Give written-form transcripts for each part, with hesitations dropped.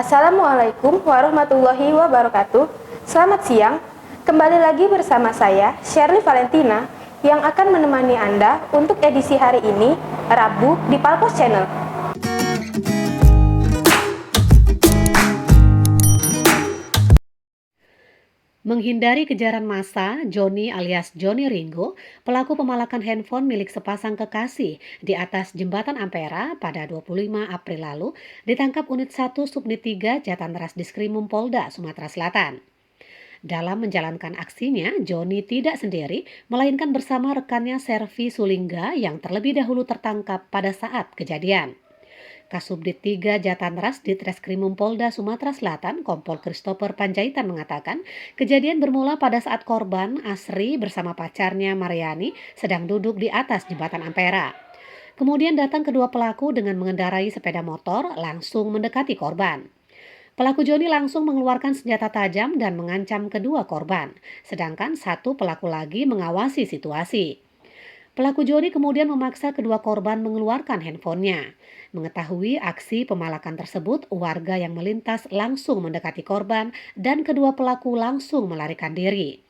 Assalamualaikum warahmatullahi wabarakatuh. Selamat siang, kembali lagi bersama saya, Shirley Valentina, yang akan menemani Anda untuk edisi hari ini, Rabu, di Palpos Channel. Menghindari kejaran massa, Joni alias Joni Ringo, pelaku pemalakan handphone milik sepasang kekasih di atas jembatan Ampera pada 25 April lalu, ditangkap unit 1 Subdit 3 Jatanras Diskrimum Polda, Sumatera Selatan. Dalam menjalankan aksinya, Joni tidak sendiri, melainkan bersama rekannya Servi Sulingga yang terlebih dahulu tertangkap pada saat kejadian. Kasubdit 3 Jatanras Ditreskrimum Polda Sumatera Selatan, Kompol Christopher Panjaitan mengatakan, kejadian bermula pada saat korban Asri bersama pacarnya Mariani sedang duduk di atas jembatan Ampera. Kemudian datang kedua pelaku dengan mengendarai sepeda motor langsung mendekati korban. Pelaku Joni langsung mengeluarkan senjata tajam dan mengancam kedua korban, sedangkan satu pelaku lagi mengawasi situasi. Pelaku Joni kemudian memaksa kedua korban mengeluarkan handphonenya. Mengetahui aksi pemalakan tersebut, warga yang melintas langsung mendekati korban dan kedua pelaku langsung melarikan diri.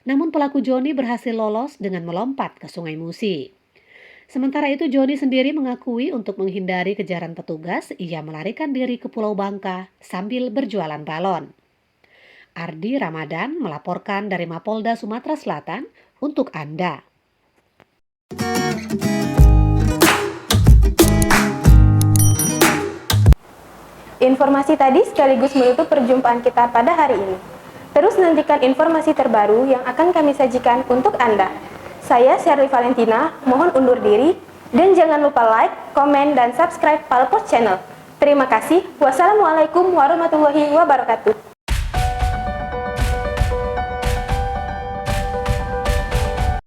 Namun pelaku Joni berhasil lolos dengan melompat ke Sungai Musi. Sementara itu Joni sendiri mengakui untuk menghindari kejaran petugas, ia melarikan diri ke Pulau Bangka sambil berjualan balon. Ardi Ramadan melaporkan dari Mapolda Sumatera Selatan untuk Anda. Informasi tadi sekaligus menutup perjumpaan kita pada hari ini. Terus nantikan informasi terbaru yang akan kami sajikan untuk Anda. Saya Shirley Valentina, mohon undur diri, dan jangan lupa like, komen, dan subscribe Palpos Channel. Terima kasih. Wassalamualaikum warahmatullahi wabarakatuh.